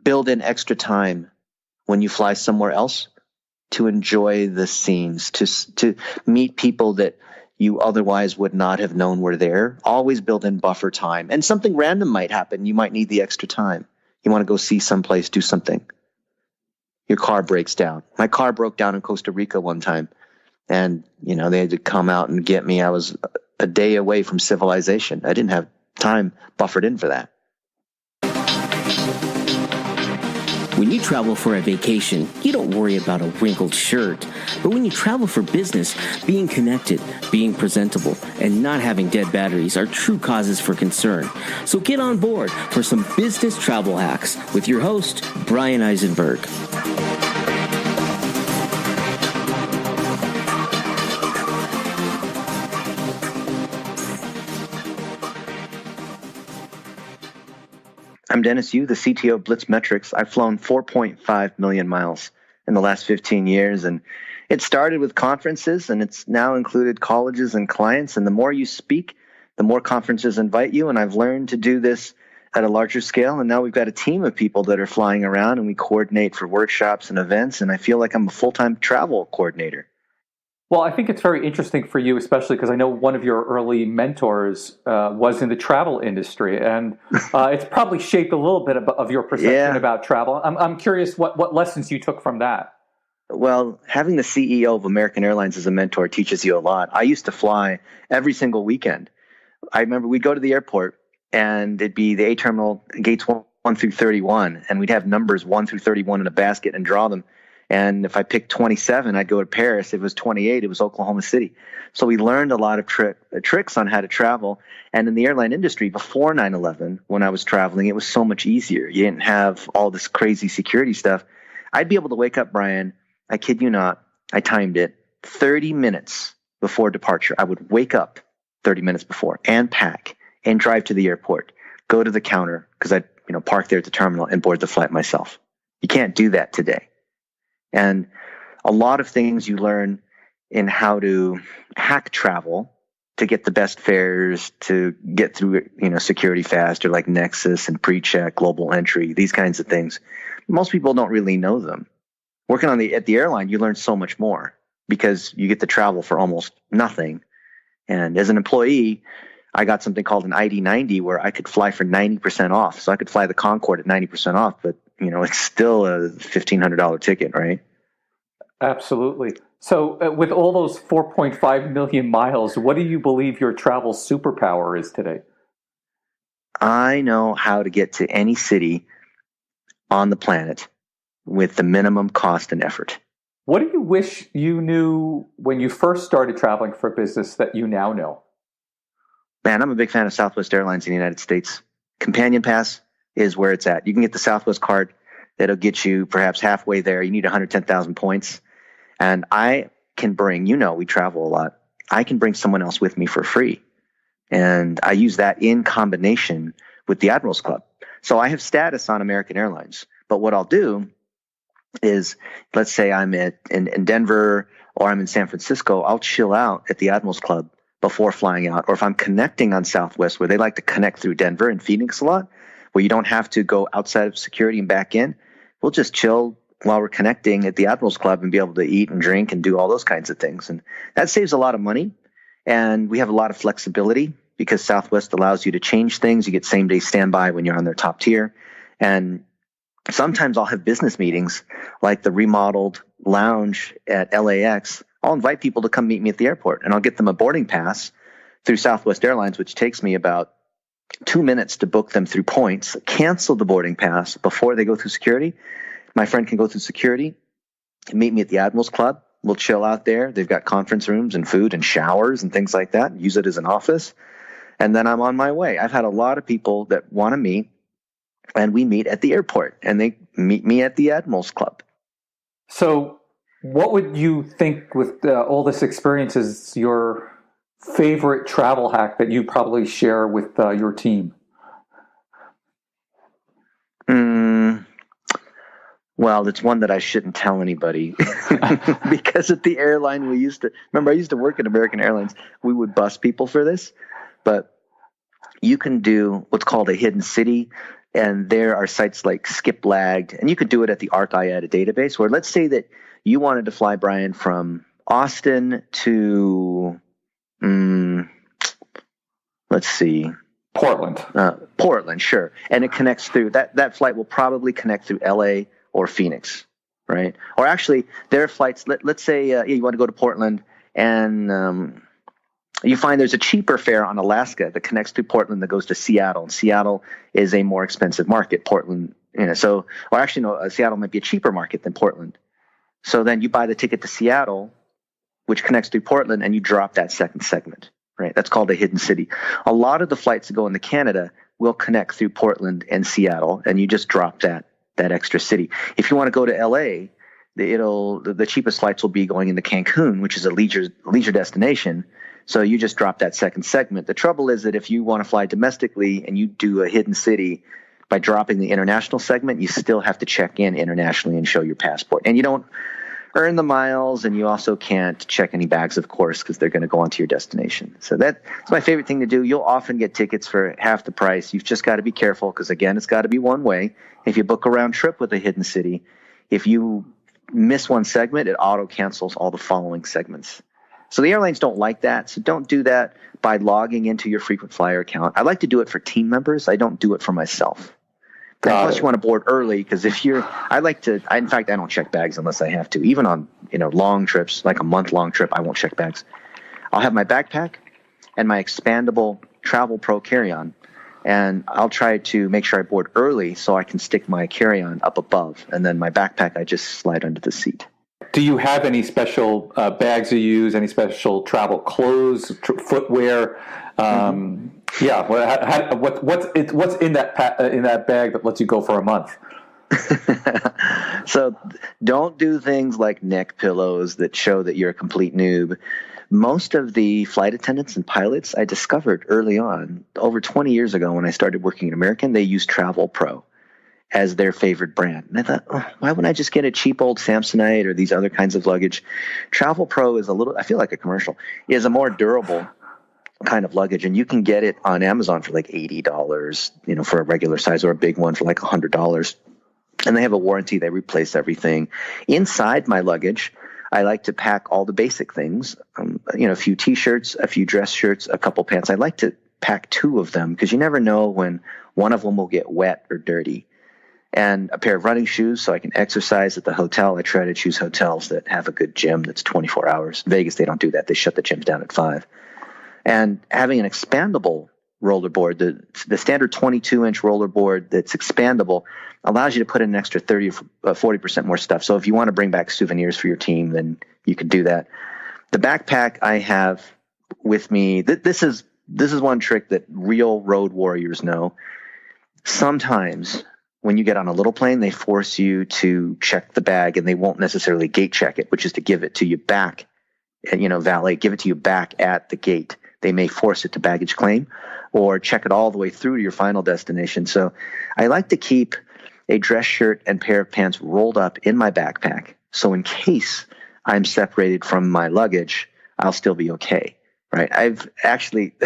build in extra time when you fly somewhere else to enjoy the scenes, to meet people that you otherwise would not have known were there. Always build in buffer time. And something random might happen. You might need the extra time. You want to go see someplace, do something. Your car breaks down. My car broke down in Costa Rica one time. And, they had to come out and get me. I was a day away from civilization. I didn't have time buffered in for that. When you travel for a vacation, you don't worry about a wrinkled shirt. But when you travel for business, being connected, being presentable, and not having dead batteries are true causes for concern. So get on board for some business travel hacks with your host, Brian Eisenberg. I'm Dennis Yu, the CTO of BlitzMetrics. I've flown 4.5 million miles in the last 15 years, and it started with conferences, and it's now included colleges and clients. And the more you speak, the more conferences invite you, and I've learned to do this at a larger scale, and now we've got a team of people that are flying around, and we coordinate for workshops and events, and I feel like I'm a full-time travel coordinator. Well, I think it's very interesting for you, especially because I know one of your early mentors was in the travel industry, and it's probably shaped a little bit of your perception about travel. I'm curious what lessons you took from that. Well, having the CEO of American Airlines as a mentor teaches you a lot. I used to fly every single weekend. I remember we'd go to the airport, and it'd be the A terminal, gates 1 through 31, and we'd have numbers 1 through 31 in a basket and draw them. And if I picked 27, I'd go to Paris. If it was 28, it was Oklahoma City. So we learned a lot of tricks on how to travel. And in the airline industry, before 9/11, when I was traveling, it was so much easier. You didn't have all this crazy security stuff. I'd be able to wake up, Brian, I kid you not, I timed it, 30 minutes before departure. I would wake up 30 minutes before and pack and drive to the airport, go to the counter, because I'd park there at the terminal and board the flight myself. You can't do that today. And a lot of things you learn in how to hack travel to get the best fares, to get through, security faster, like Nexus and PreCheck, global entry, these kinds of things. Most people don't really know them. Working at the airline, you learn so much more because you get to travel for almost nothing. And as an employee, I got something called an ID-90 where I could fly for 90% off. So I could fly the Concorde at 90% off, but it's still a $1,500 ticket, right? Absolutely. So with all those 4.5 million miles, what do you believe your travel superpower is today? I know how to get to any city on the planet with the minimum cost and effort. What do you wish you knew when you first started traveling for business that you now know? Man, I'm a big fan of Southwest Airlines in the United States. Companion Pass is where it's at. You can get the Southwest card that'll get you perhaps halfway there. You need 110,000 points. And I can bring, we travel a lot. I can bring someone else with me for free. And I use that in combination with the Admirals Club. So I have status on American Airlines. But what I'll do is, let's say I'm in Denver or I'm in San Francisco, I'll chill out at the Admirals Club before flying out. Or if I'm connecting on Southwest, where they like to connect through Denver and Phoenix a lot, where you don't have to go outside of security and back in, we'll just chill while we're connecting at the Admirals Club and be able to eat and drink and do all those kinds of things. And that saves a lot of money. And we have a lot of flexibility because Southwest allows you to change things. You get same-day standby when you're on their top tier. And sometimes I'll have business meetings like the remodeled lounge at LAX. I'll invite people to come meet me at the airport, and I'll get them a boarding pass through Southwest Airlines, which takes me about 2 minutes to book them through points, cancel the boarding pass before they go through security. My friend can go through security and meet me at the Admirals Club. We'll chill out there. They've got conference rooms and food and showers and things like that. Use it as an office. And then I'm on my way. I've had a lot of people that want to meet, and we meet at the airport, and they meet me at the Admirals Club. So what would you think with all this experience is your favorite travel hack that you probably share with your team? Well, it's one that I shouldn't tell anybody because at the airline I used to work at American Airlines. We would bus people for this, but you can do what's called a hidden city. And there are sites like Skiplagged, and you could do it at the ArcIATA database, where let's say that you wanted to fly, Brian, from Austin to, let's see. Portland. Portland, sure. And it connects through, that flight will probably connect through LA or Phoenix, right? Or actually, there are flights, let's say you want to go to Portland, and you find there's a cheaper fare on Alaska that connects through Portland that goes to Seattle. And Seattle is a more expensive market. Portland, Seattle might be a cheaper market than Portland. So then you buy the ticket to Seattle, which connects through Portland, and you drop that second segment, right? That's called a hidden city. A lot of the flights that go into Canada will connect through Portland and Seattle, and you just drop that extra city. If you want to go to LA, the cheapest flights will be going into Cancun, which is a leisure destination. So you just drop that second segment. The trouble is that if you want to fly domestically and you do a hidden city, by dropping the international segment, you still have to check in internationally and show your passport. And you don't earn the miles, and you also can't check any bags, of course, because they're going to go onto your destination. So that's my favorite thing to do. You'll often get tickets for half the price. You've just got to be careful because, again, it's got to be one way. If you book a round trip with a hidden city, if you miss one segment, it auto-cancels all the following segments. So the airlines don't like that. So don't do that by logging into your frequent flyer account. I like to do it for team members. I don't do it for myself. Plus, you want to board early because in fact, I don't check bags unless I have to. Even on, long trips, like a month-long trip, I won't check bags. I'll have my backpack and my expandable Travel Pro carry-on, and I'll try to make sure I board early so I can stick my carry-on up above, and then my backpack I just slide under the seat. Do you have any special bags you use? Any special travel clothes, footwear? Yeah. What's in that bag that lets you go for a month? So don't do things like neck pillows that show that you're a complete noob. Most of the flight attendants and pilots I discovered early on, over 20 years ago when I started working at American, they used Travel Pro as their favorite brand. And I thought, why wouldn't I just get a cheap old Samsonite or these other kinds of luggage? Travel Pro is I feel like a commercial, is a more durable kind of luggage. And you can get it on Amazon for like $80, for a regular size, or a big one for like $100. And they have a warranty. They replace everything. Inside my luggage, I like to pack all the basic things, a few T-shirts, a few dress shirts, a couple pants. I like to pack 2 of them because you never know when one of them will get wet or dirty. And a pair of running shoes so I can exercise at the hotel. I try to choose hotels that have a good gym that's 24 hours. Vegas, they don't do that. They shut the gyms down at 5. And having an expandable rollerboard, the standard 22-inch rollerboard that's expandable, allows you to put in an extra 30 or 40% more stuff. So if you want to bring back souvenirs for your team, then you could do that. The backpack I have with me, this is one trick that real road warriors know. Sometimes when you get on a little plane, they force you to check the bag, and they won't necessarily gate check it, which is to give it to you back, valet, give it to you back at the gate. They may force it to baggage claim or check it all the way through to your final destination. So I like to keep a dress shirt and pair of pants rolled up in my backpack. So in case I'm separated from my luggage, I'll still be okay, right? I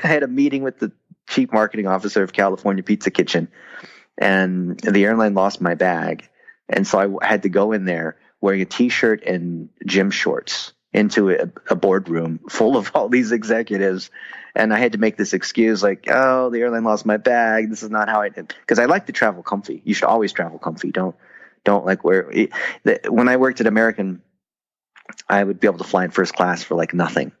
had a meeting with the chief marketing officer of California Pizza Kitchen, and the airline lost my bag. And so I had to go in there wearing a T-shirt and gym shorts into a boardroom full of all these executives. And I had to make this excuse like, the airline lost my bag. This is not how I did. Because I like to travel comfy. You should always travel comfy. Don't like when I worked at American, I would be able to fly in first class for like nothing.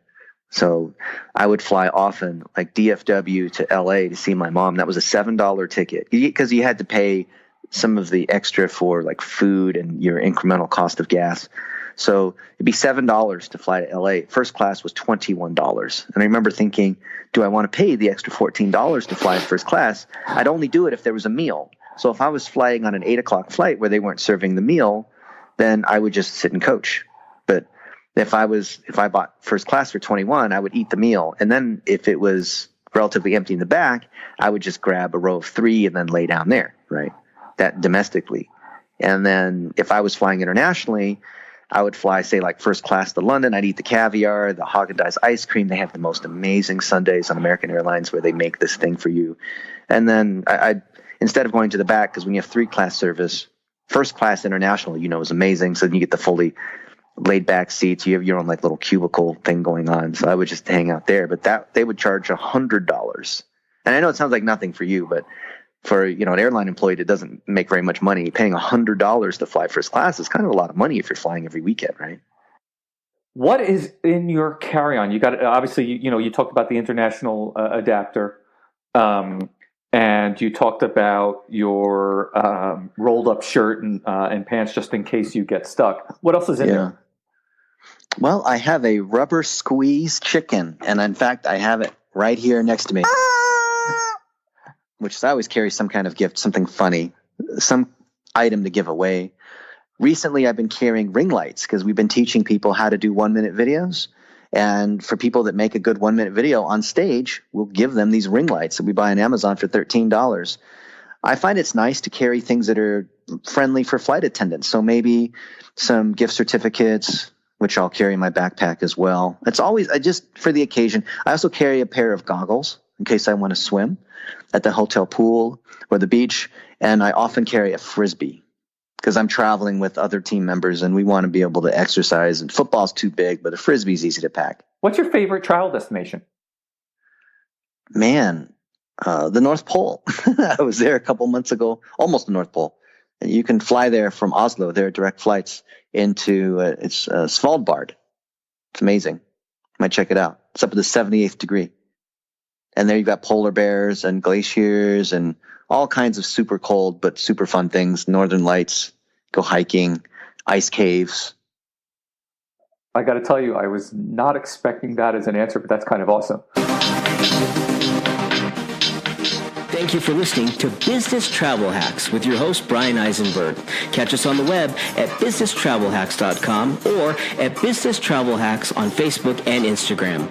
So I would fly often, like DFW to LA to see my mom. That was a $7 ticket because you had to pay some of the extra for like food and your incremental cost of gas. So it'd be $7 to fly to LA. First class was $21. And I remember thinking, do I want to pay the extra $14 to fly in first class? I'd only do it if there was a meal. So if I was flying on an 8:00 flight where they weren't serving the meal, then I would just sit and coach. But if I bought first class for $21, I would eat the meal. And then if it was relatively empty in the back, I would just grab a row of 3 and then lay down there, right? That domestically. And then if I was flying internationally, I would fly, say, like first class to London. I'd eat the caviar, the Haagen-Dazs ice cream. They have the most amazing sundaes on American Airlines where they make this thing for you. And then instead of going to the back, because when you have 3-class service, first class international, is amazing. So then you get the fully laid back seats. You have your own like little cubicle thing going on. So I would just hang out there, but that they would charge $100. And I know it sounds like nothing for you, but for, an airline employee that doesn't make very much money, paying $100 to fly first class is kind of a lot of money if you're flying every weekend, right? What is in your carry-on? You got, obviously, you talked about the international adapter, and you talked about your rolled-up shirt and pants just in case you get stuck. What else is in there? Well, I have a rubber squeeze chicken, and in fact, I have it right here next to me, which is I always carry some kind of gift, something funny, some item to give away. Recently, I've been carrying ring lights because we've been teaching people how to do 1-minute videos. And for people that make a good 1-minute video on stage, we'll give them these ring lights that we buy on Amazon for $13. I find it's nice to carry things that are friendly for flight attendants. So maybe some gift certificates, which I'll carry in my backpack as well. It's always just for the occasion. I also carry a pair of goggles in case I want to swim at the hotel pool or the beach. And I often carry a Frisbee because I'm traveling with other team members and we want to be able to exercise. And football's too big, but a Frisbee's easy to pack. What's your favorite travel destination? Man, the North Pole. I was there a couple months ago, almost the North Pole. And you can fly there from Oslo. There are direct flights into Svalbard. It's amazing. Might check it out. It's up at the 78th degree. And there you've got polar bears and glaciers and all kinds of super cold but super fun things. Northern lights, go hiking, ice caves. I got to tell you, I was not expecting that as an answer, but that's kind of awesome. Thank you for listening to Business Travel Hacks with your host, Brian Eisenberg. Catch us on the web at businesstravelhacks.com or at Business Travel Hacks on Facebook and Instagram.